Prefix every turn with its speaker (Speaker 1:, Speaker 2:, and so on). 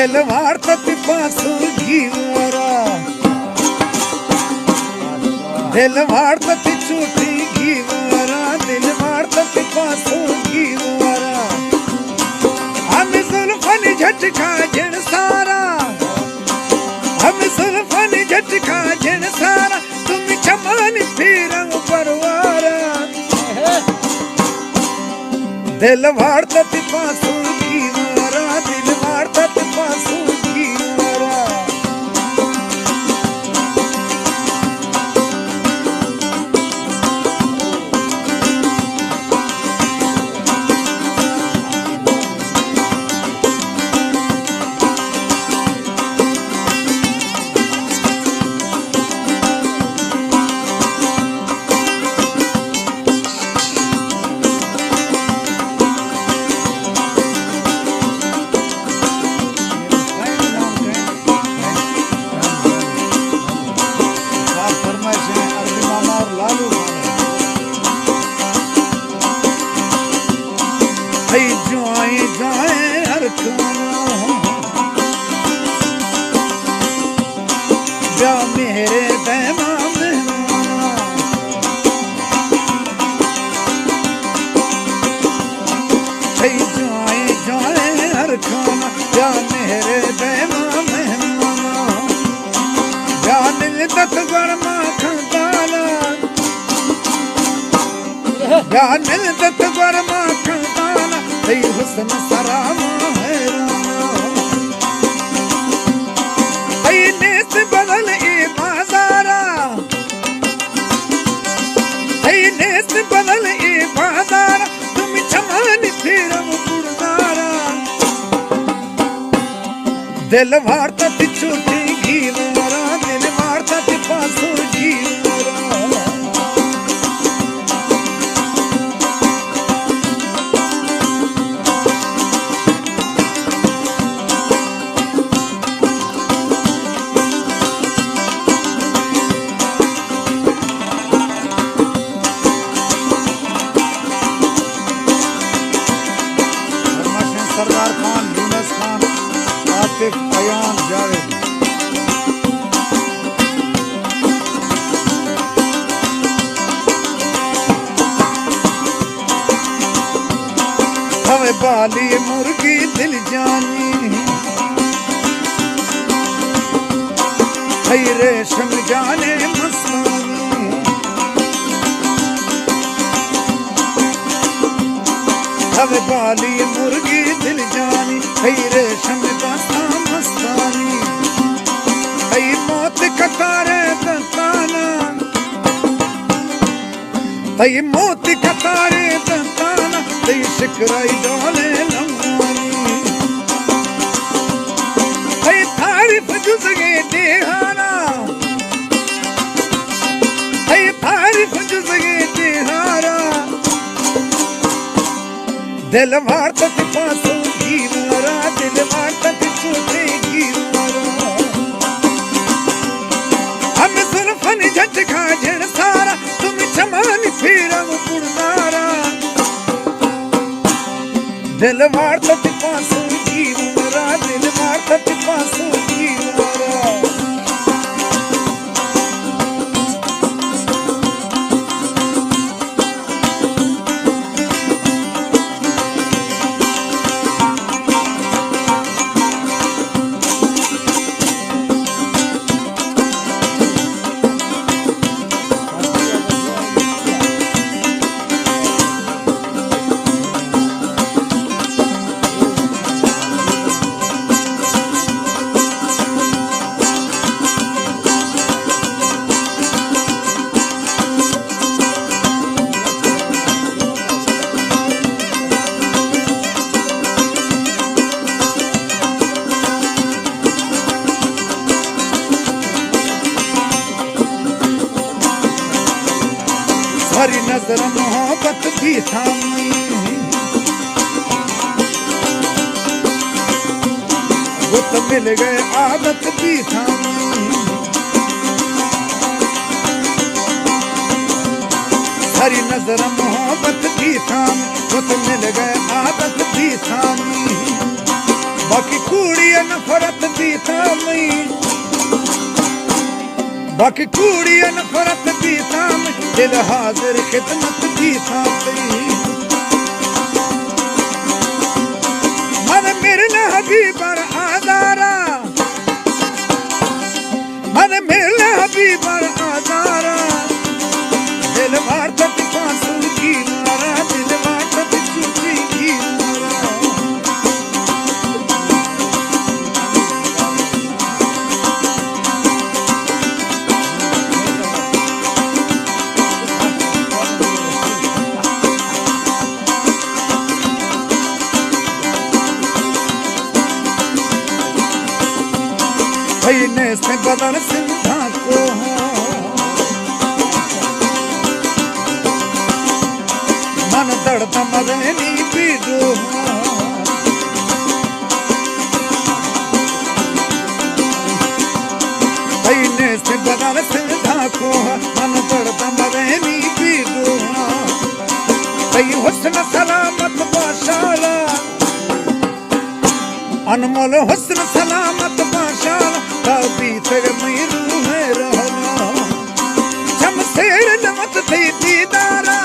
Speaker 1: दिल वाढतात पासुगी वरा दिल वाढतात छोटी घीवरा दिल वाढतात पासुगी वरा आम्ही जुल्फानी झटका जण सारा आम्ही जुल्फानी झटका जण सारा तुम्ही चमानी फिरंग परवारा दिल वाढतात पासुगी वरा दिल वाढतात पासुगी वरा जाए हर ब्या मेरे बैमा जाए जाए हर खाना ब्या मेरे बैमा मेहमाना ब्या निलदत गरमा खंदाना ब्या निलदत गरमा खंदाना हुस्न सरामा है नेस बदल ए बाजारा नेस बदल ए बाजारा तुम चमान फिरम गुरदारा दिल वाढतात छोटी घीवरा दिल वाढतात पासुगी सरदार खान यूनुस खान आतिफ अयान जावेद हवे बाली मुर्गी दिल जानी हई रेशम जाने मस्तानी हवे बाली मुर्गी दिल जानी हई रेशम दास्ता मस्तानी हई मौत कतारे दंताना हई मौत कतारे दंताना हई शिकराई डोले लम्बानी हई तारीफ जुज़गे देहाना हई तारीफ जुज़गे देहारा दिल वाढतात पासुगी वरा दिल वाढतात छोटी वरा आम्ही जुल्फानी झटका जण सारा तुम्ही चमानी फिरंग गुरदारा दिल वाढतात पासुगी वरा दिल वाढतात पासुगी वरा हरी नजर मोहब्बत भी थामी वो तो मिल गए आदत भी थामी हरी नजर मोहब्बत भी थामी वो तो मिल गए आदत भी थामी बाकी कूड़ी नफरत दी थामी बाकी कूड़ी नफरत दी थाम दिल हाजिर खिदमत दी थामी मन मेरे न हबीबर आजारा मन मेरे न हबीबर आजारा दिल वार्ता पासू की मारा दिल वार्ता चूची की मारा ने से बदल सिंधा को मन दर्द मदनी पीड़ो ने से बदल सिंधा को मन दर्द मदनी पीड़ो हुस्न सलामत बाशाला अनमोल हुस्न सलामत बाशाला काबी तेरे मयूर है रहना शमशेर नमत थी दीदारा